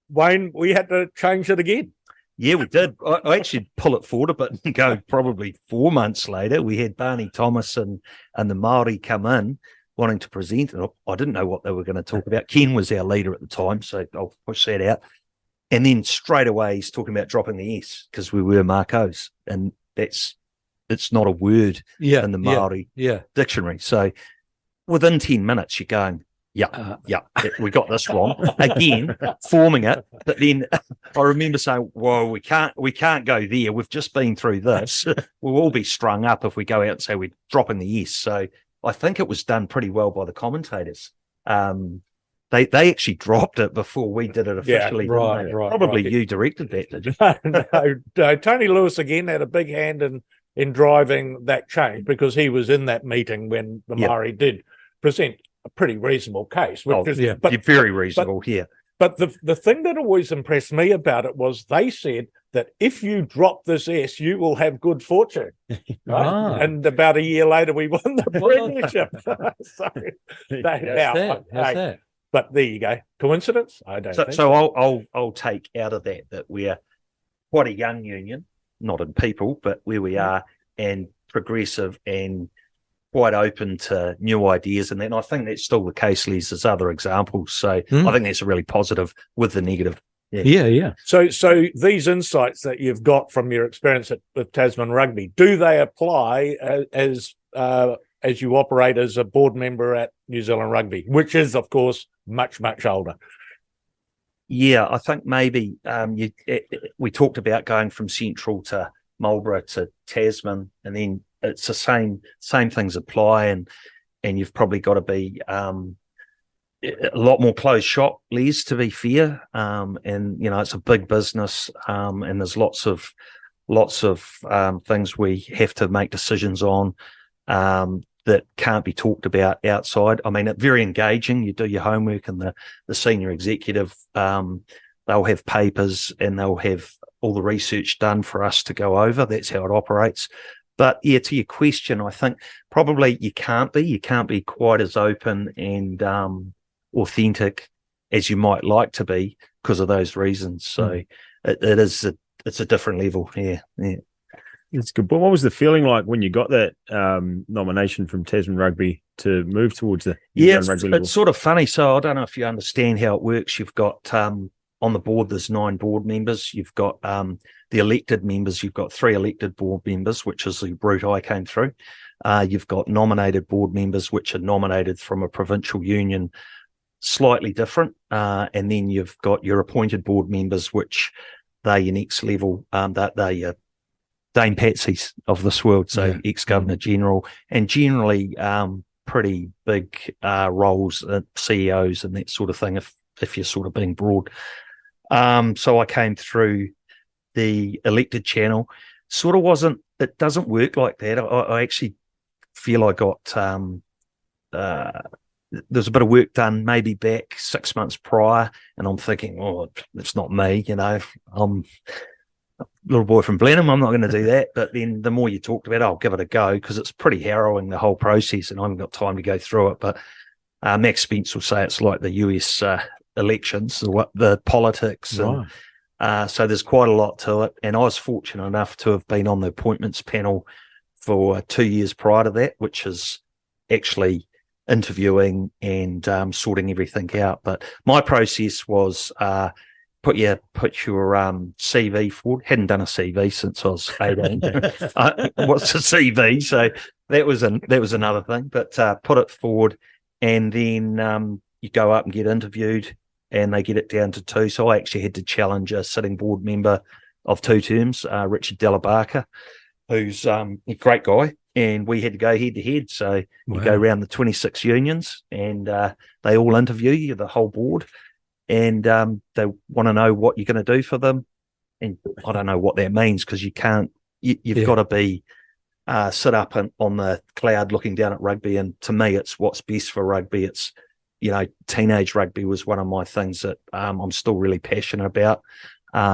Wayne, we had to change it again. Yeah, we did. I actually pull it forward a bit and go probably 4 months later. We had Barney Thomas and the Māori come in wanting to present. I didn't know what they were going to talk about. Ken was our leader at the time, so I'll push that out. And then straight away he's talking about dropping the S because we were Makos, and it's not a word in the Māori dictionary. So within 10 minutes you're going, we got this wrong again, forming it. But then I remember saying, "Whoa, we can't go there. We've just been through this. We'll all be strung up if we go out and say we're dropping the S." So I think it was done pretty well by the commentators. They actually dropped it before we did it officially. Right. Probably you directed that, did you? No, Tony Lewis again had a big hand in driving that change because he was in that meeting when the Māori did present a pretty reasonable case. Very reasonable here. But the thing that always impressed me about it was they said that if you drop this S, you will have good fortune. Right? And about a year later, we won the premiership. So how's that? But there you go. Coincidence? I don't think so. I'll take out of that we're quite a young union, not in people, but where we are, and progressive and quite open to new ideas. And I think that's still the case, Liz. There's other examples. So I think that's a really positive with the negative. Yeah. So these insights that you've got from your experience with Tasman Rugby, do they apply as you operate as a board member at New Zealand Rugby, which is, of course, much, much older? Yeah, I think maybe we talked about going from Central to Marlborough to Tasman, and then it's the same things apply, and you've probably got to be a lot more closed shop, Liz, to be fair. And it's a big business, and there's lots of things we have to make decisions on that can't be talked about outside. I mean, it's very engaging. You do your homework, and the senior executive, they'll have papers and they'll have all the research done for us to go over. That's how it operates. But yeah, to your question, I think probably you can't be quite as open and authentic as you might like to be because of those reasons. So it's a different level. Yeah. That's good. But what was the feeling like when you got that nomination from Tasman Rugby to move towards the New Zealand Rugby level? It's sort of funny. So I don't know if you understand how it works. You've got on the board, there's 9 board members. You've got the elected members. You've got 3 elected board members, which is the route I came through. You've got nominated board members, which are nominated from a provincial union, slightly different. And then you've got your appointed board members, which they're your next level. They're Dame Patsy's of this world, so ex-Governor General, and generally pretty big roles, CEOs and that sort of thing. If if you're sort of being broad. So I came through the elected channel. Sort of wasn't. It doesn't work like that. I actually feel I got. There's a bit of work done maybe back 6 months prior, and I'm thinking, oh, it's not me. I'm a little boy from Blenheim. I'm not going to do that. But then the more you talked about it, I'll give it a go, because it's pretty harrowing, the whole process, and I haven't got time to go through it. But Max Spence will say it's like the US elections, the politics. Right. And so there's quite a lot to it. And I was fortunate enough to have been on the appointments panel for 2 years prior to that, which is actually interviewing and sorting everything out. But my process was put your CV forward. Hadn't done a CV since I was 18. What's a CV? So that was another thing. But put it forward, and then you go up and get interviewed, and they get it down to 2. So I actually had to challenge a sitting board member of 2 terms, Richard Delabarca, who's a great guy. And we had to go head to head. So you go around the 26 unions, and they all interview you, the whole board, and they want to know what you're going to do for them. And I don't know what that means, because you can't. You've got to be sit up on the cloud looking down at rugby. And to me, it's what's best for rugby. It's teenage rugby was one of my things that I'm still really passionate about.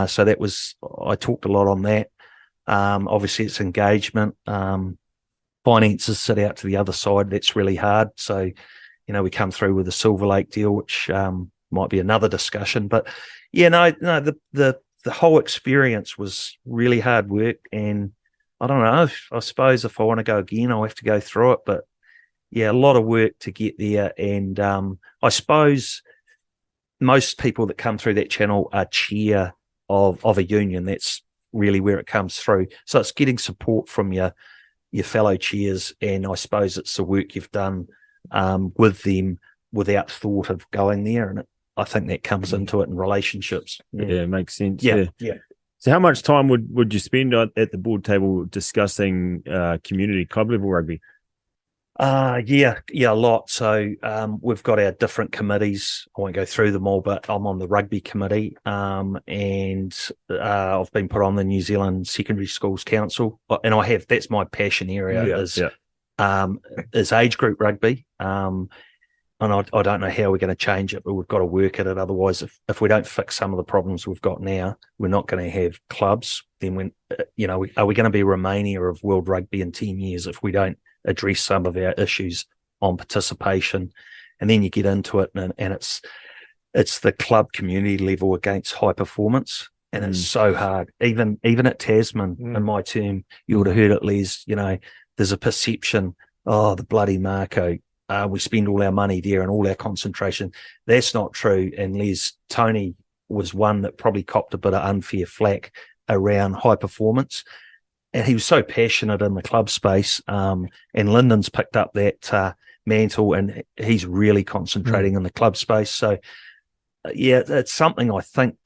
So that was, I talked a lot on that. Obviously, it's engagement. Finances sit out to the other side. That's really hard. So, we come through with the Silver Lake deal, which might be another discussion. But the whole experience was really hard work. And I don't know. I suppose if I want to go again, I'll have to go through it. But yeah, a lot of work to get there. And I suppose most people that come through that channel are chair of a union. That's really where it comes through. So it's getting support from your fellow chairs, and I suppose it's the work you've done with them without thought of going there. And I think that comes into it in relationships. Yeah, it makes sense. Yeah. So how much time would you spend at the board table discussing community club level rugby? A lot. So we've got our different committees. I won't go through them all, but I'm on the rugby committee, and I've been put on the New Zealand Secondary Schools Council, and that's my passion area is age group rugby. And I don't know how we're going to change it, but we've got to work at it. Otherwise, if we don't fix some of the problems we've got now, we're not going to have clubs. Then are we going to be Romania of world rugby in 10 years if we don't address some of our issues on participation? And then you get into it, and it's the club community level against high performance, and it's so hard. Even at Tasman in my team, you would have heard it, Les. There's a perception, the bloody Mako. We spend all our money there and all our concentration. That's not true. And Les, Tony was one that probably copped a bit of unfair flack around high performance. And he was so passionate in the club space, and Lyndon's picked up that mantle, and he's really concentrating in the club space. So, it's something I think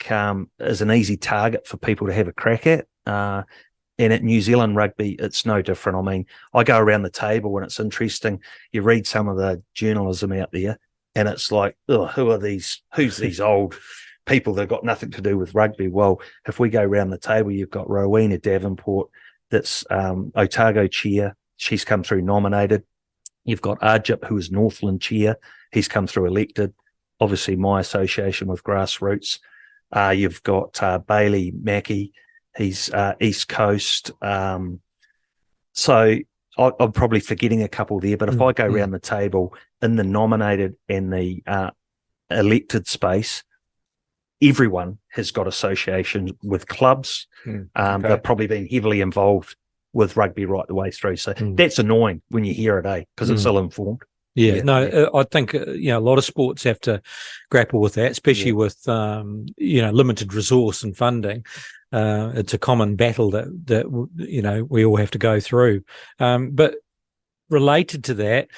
is an easy target for people to have a crack at. And at New Zealand rugby, it's no different. I mean, I go around the table and it's interesting. You read some of the journalism out there, and it's like, who are these? Who's these old people that have got nothing to do with rugby? Well, if we go around the table, you've got Rowena Davenport, that's Otago chair. She's come through nominated. You've got Arjip, who is Northland chair. He's come through elected. Obviously, my association with grassroots. You've got Bailey Mackey. He's East Coast. So I'm probably forgetting a couple there. But if I go around the table in the nominated and the elected space, everyone has got association with clubs. They've probably been heavily involved with rugby right the way through. So that's annoying when you hear it, because it's ill-informed. I think a lot of sports have to grapple with that, especially with limited resource and funding. It's a common battle that we all have to go through. But related to that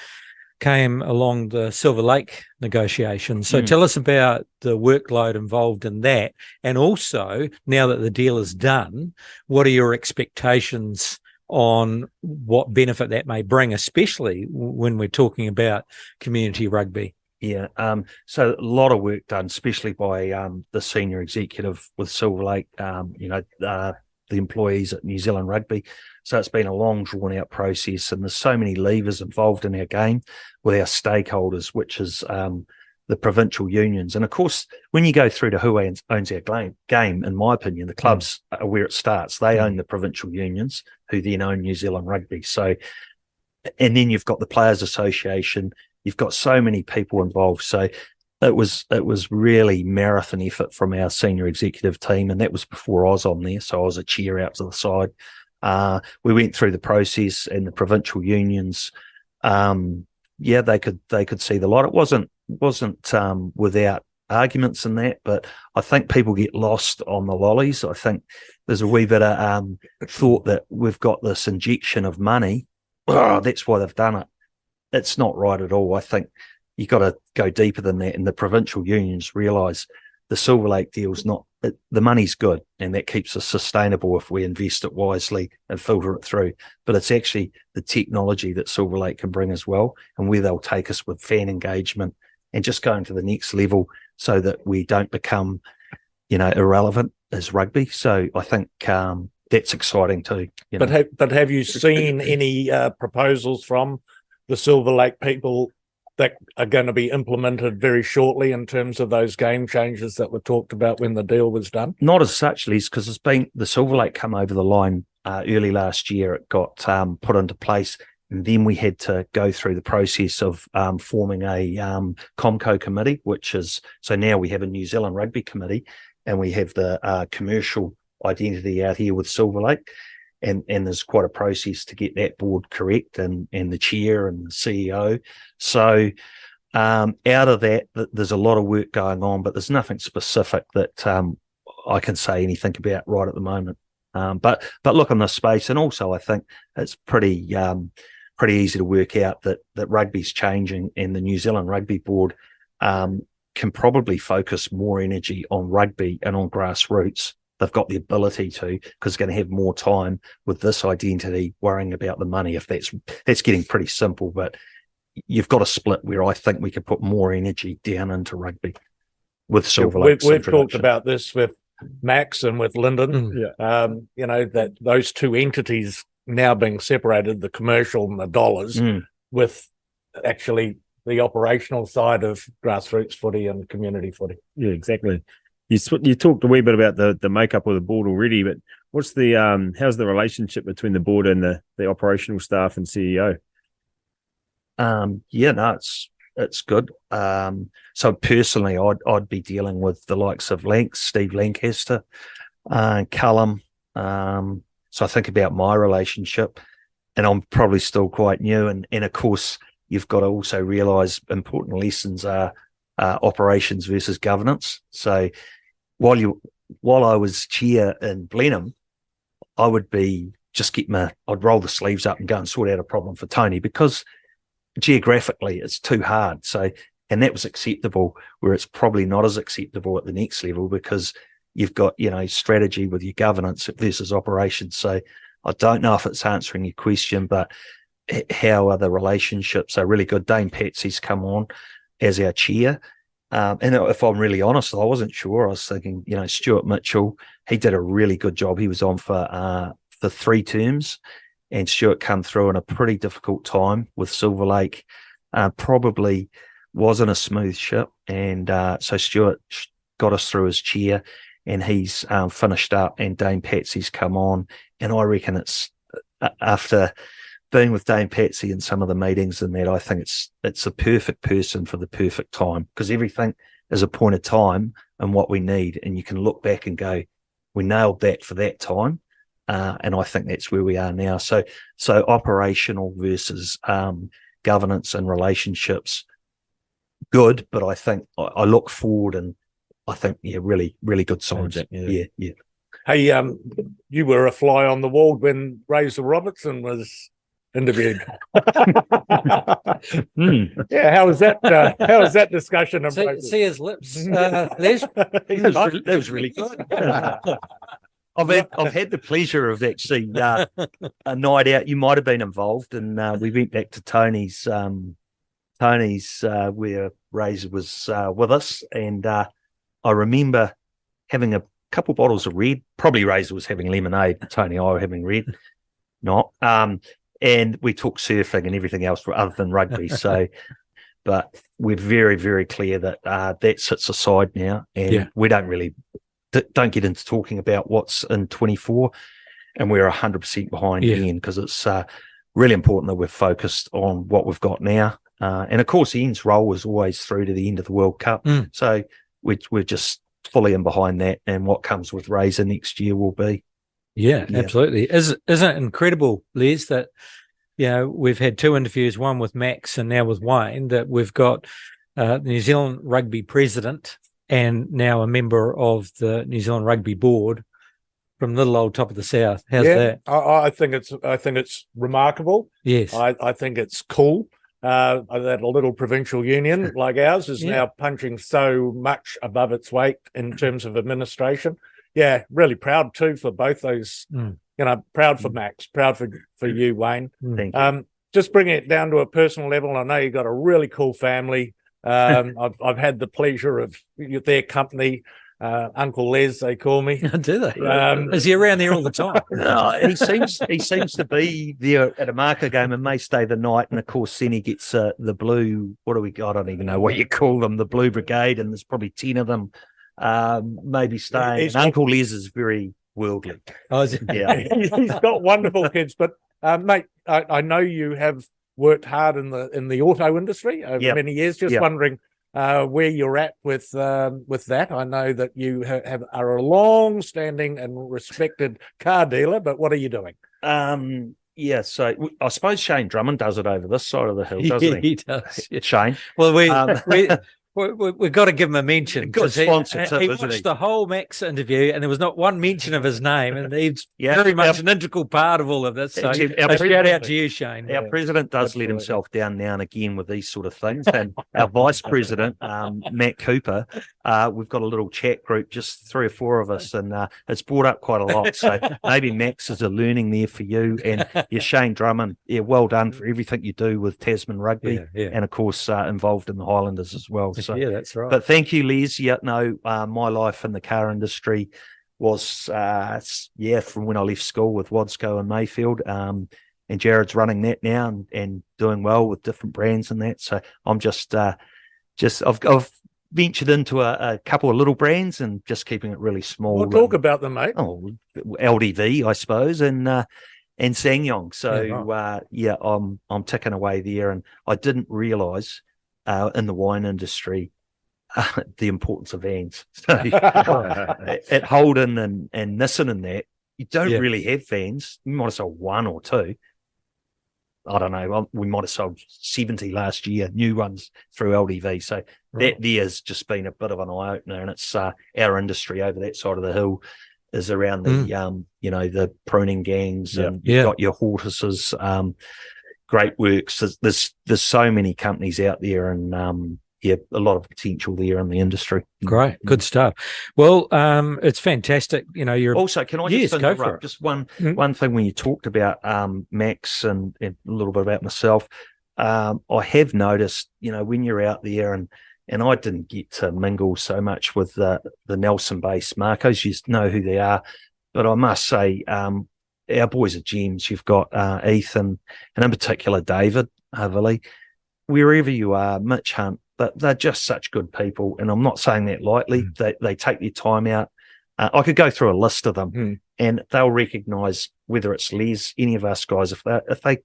came along the Silver Lake negotiations. So tell us about the workload involved in that, and also now that the deal is done, what are your expectations on what benefit that may bring, especially when we're talking about community rugby? Yeah. So a lot of work done, especially by the senior executive with Silver Lake, the employees at New Zealand Rugby. So it's been a long, drawn-out process, and there's so many levers involved in our game with our stakeholders, which is the provincial unions. And, of course, when you go through to who owns our game, in my opinion, the clubs are where it starts. They own the provincial unions, who then own New Zealand Rugby. So, and then you've got the Players Association. You've got so many people involved. So it was really marathon effort from our senior executive team, and that was before I was on there. So I was a chair out to the side. We went through the process, and the provincial unions, they could see the light. It wasn't without arguments in that, but I think people get lost on the lollies. I think there's a wee bit of thought that we've got this injection of money. Oh, that's why they've done it. It's not right at all. I think you got to go deeper than that, and the provincial unions realise the Silver Lake deal's not. The money's good, and that keeps us sustainable if we invest it wisely and filter it through. But it's actually the technology that Silver Lake can bring as well, and where they'll take us with fan engagement and just going to the next level, so that we don't become, irrelevant as rugby. So I think that's exciting too. But have you seen any proposals from the Silver Lake people that are going to be implemented very shortly in terms of those game changes that were talked about when the deal was done? Not as such, Liz, because it's been the Silver Lake come over the line early last year. It got put into place, and then we had to go through the process of forming a Comco committee, so now we have a New Zealand Rugby committee, and we have the commercial identity out here with Silver Lake. And there's quite a process to get that board correct, and the chair and the CEO. So out of that, there's a lot of work going on, but there's nothing specific that I can say anything about right at the moment. But look in this space, and also I think it's pretty easy to work out that rugby's changing, and the New Zealand Rugby Board can probably focus more energy on rugby and on grassroots. They've got the ability to, because it's going to have more time with this identity worrying about the money. If that's getting pretty simple, but you've got a split where I think we could put more energy down into rugby with Silver Lake. We've talked about this with Max and with Lyndon. That those two entities now being separated, the commercial and the dollars, with actually the operational side of grassroots footy and community footy. Yeah, exactly. You talked a wee bit about the makeup of the board already, but what's the how's the relationship between the board and the operational staff and CEO? It's good. So personally, I'd be dealing with the likes of Steve Lancaster, Callum. So I think about my relationship, and I'm probably still quite new. And of course, you've got to also realise important lessons are operations versus governance. So while I was chair in Blenheim, I would I'd roll the sleeves up and go and sort out a problem for Tony, because geographically it's too hard. So, and that was acceptable, where it's probably not as acceptable at the next level, because you've got, strategy with your governance versus operations. So I don't know if it's answering your question, but how are the relationships are really good. Dame Patsy's come on as our chair. And if I'm really honest, I wasn't sure. I was thinking, Stuart Mitchell, he did a really good job. He was on for 3 terms, and Stuart come through in a pretty difficult time with Silver Lake. Probably wasn't a smooth ship. And so Stuart got us through as chair, and he's finished up, and Dame Patsy's come on. And I reckon it's after being with Dame Patsy in some of the meetings and that, I think it's a perfect person for the perfect time, because everything is a point of time and what we need, and you can look back and go, we nailed that for that time, and I think that's where we are now. So operational versus governance and relationships, good, but I think I look forward, and I think really really good signs. Yeah. Hey, you were a fly on the wall when Razor Robertson was interviewed. Yeah, how was that? How was that discussion? See his lips, Les? That was really good. I've had the pleasure of actually a night out. You might have been involved, and we went back to Tony's Tony's where Razor was with us, and I remember having a couple bottles of red. Probably Razor was having lemonade, Tony and I were having red, not. And we talked surfing and everything else other than rugby. So, but we're very, very clear that that sits aside now, and we don't really don't get into talking about what's in 24, and we're 100% behind Ian, because it's really important that we're focused on what we've got now. And of course, Ian's role was always through to the end of the World Cup. So we're just fully in behind that, and what comes with Razor next year will be. Yeah, absolutely. Isn't it incredible, Les, that we've had 2 interviews, one with Max and now with Wayne, that we've got the New Zealand Rugby president and now a member of the New Zealand Rugby board from little old top of the south. How's that? I think it's remarkable. Yes, I think it's cool. That a little provincial union like ours is now punching so much above its weight in terms of administration. Yeah, really proud too for both those. Proud for Max, proud for you, Wayne. Thank you. Just bringing it down to a personal level, I know you've got a really cool family. I've had the pleasure of their company. Uncle Les, they call me. Do they? Is he around there all the time? No, he seems to be there at a Mako game and may stay the night. And of course, then he gets the blue. What do we got? I don't even know what you call them. The Blue Brigade, and there's probably 10 of them. Maybe staying. And Uncle Les is very worldly. Oh, is it? Yeah, he's got wonderful kids. But mate, I know you have worked hard in the auto industry over many years. Just wondering where you're at with that. I know that you are a long-standing and respected car dealer, but what are you doing? So I suppose Shane Drummond does it over this side of the hill, doesn't he? He does. Shane. Well, we've got to give him a mention. Good sponsor too, he isn't watched he? the whole Max interview, and there was not one mention of his name, and he's very much an integral part of all of this. So a shout out to you, Shane. Our president does let himself down now and again with these sort of things, and our vice president, Matt Cooper, we've got a little chat group, just 3 or 4 of us, and it's brought up quite a lot. So maybe Max is a learning there for you, and Shane Drummond. Yeah, well done for everything you do with Tasman Rugby, and of course involved in the Highlanders as well. So, yeah, that's right. But thank you, Les. My life in the car industry was, from when I left school with Wadsco and Mayfield, and Jared's running that now and doing well with different brands and that. So I'm I've ventured into a couple of little brands and just keeping it really small. We'll talk about them, mate. Oh, LDV, I suppose, and Sangyong. So I'm ticking away there, and I didn't realise. In the wine industry, the importance of vans. So, at Holden and Nissan and that, you don't really have vans. You might have sold 1 or 2. I don't know. We might have sold 70 last year, new ones through LDV. So that there has just been a bit of an eye opener, and it's our industry over that side of the hill is around the the pruning gangs, and you've got your horses. Great works. There's so many companies out there, and a lot of potential there in the industry. Great, good stuff. Well, it's fantastic. You're also. Can I just interrupt? Just one thing when you talked about Max and a little bit about myself. I have noticed, when you're out there, and I didn't get to mingle so much with the Nelson-based Makos. You know who they are, but I must say. Our boys are gems. You've got Ethan, and in particular David Haverley. Wherever you are, Mitch Hunt, but they're just such good people, and I'm not saying that lightly. They take their time out. I could go through a list of them, and they'll recognise whether it's Les, any of us guys. If they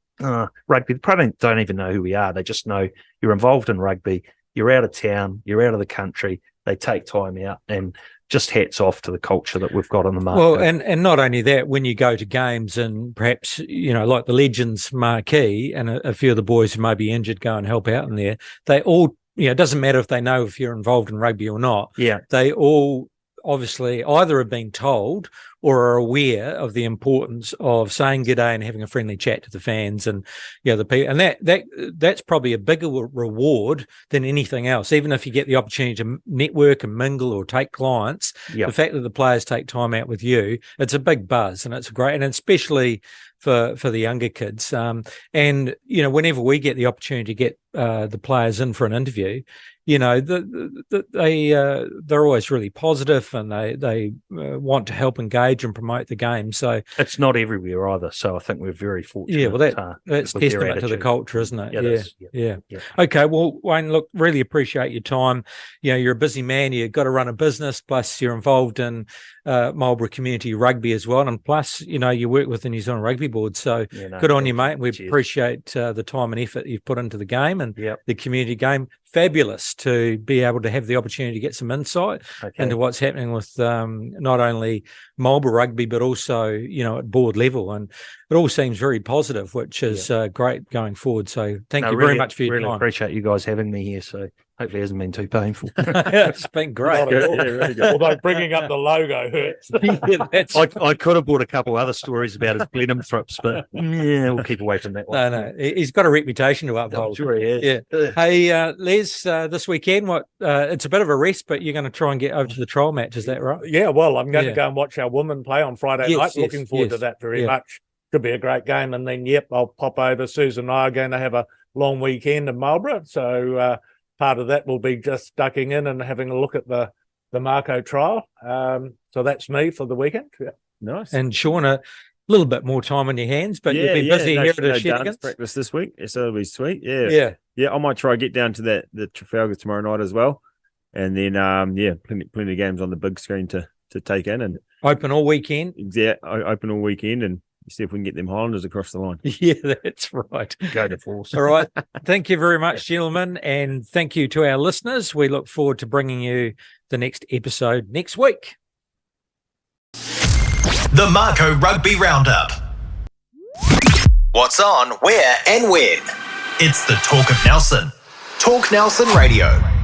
rugby, they probably don't even know who we are. They just know you're involved in rugby. You're out of town. You're out of the country. They take time out, and just hats off to the culture that we've got on the market. Well, and not only that, when you go to games and perhaps, like the Legends marquee and a few of the boys who may be injured go and help out in there, they all, it doesn't matter if they know if you're involved in rugby or not. Yeah. They all obviously either have been told or are aware of the importance of saying good day and having a friendly chat to the fans and the people, and that's probably a bigger reward than anything else. Even if you get the opportunity to network and mingle or take clients, the fact that the players take time out with you, it's a big buzz, and it's and especially for the younger kids. And whenever we get the opportunity to get the players in for an interview, they're always really positive, and they want to help engage and promote the game. So it's not everywhere either. So I think we're very fortunate. Yeah, well, that's testament to the culture, isn't it? Yeah. Okay, well, Wayne, look, really appreciate your time. You're a busy man. You've got to run a business, plus you're involved in Marlborough Community Rugby as well, and plus, you work with the New Zealand Rugby Board. So good on you, mate. We appreciate the time and effort you've put into the game and the community game. Fabulous to be able to have the opportunity to get some insight into what's happening with not only Marlborough Rugby, but also, at board level. And it all seems very positive, which is great going forward. So thank you very much for your time. Really appreciate you guys having me here. So hopefully it hasn't been too painful. It's been great. Really good. Although bringing up the logo hurts. I could have brought a couple other stories about his Blenheim trips, but we'll keep away from that one. No, he's got a reputation to uphold. I'm sure he is. Yeah. Hey, Les, this weekend, it's a bit of a rest, but you're going to try and get over to the trial match, is that right? Yeah, well, I'm going to go and watch our women play on Friday night. Looking forward to that very much. Could be a great game. And then, I'll pop over. Susan and I are going to have a long weekend in Marlborough. So part of that will be just ducking in and having a look at the Mako trial. So that's me for the weekend. Yeah. Nice. And Sean, a little bit more time on your hands, but you'll be busy here at the dance practice this week. So it'll be sweet. Yeah. I might try get down to the Trafalgar tomorrow night as well. And then, plenty of games on the big screen to take in. And open all weekend. Yeah, open all weekend and see if we can get them Highlanders across the line. Yeah, that's right. Go to force. All right. Thank you very much, gentlemen. And thank you to our listeners. We look forward to bringing you the next episode next week. The Mako Rugby Roundup. What's on, where and when? It's the Talk of Nelson. Talk Nelson Radio.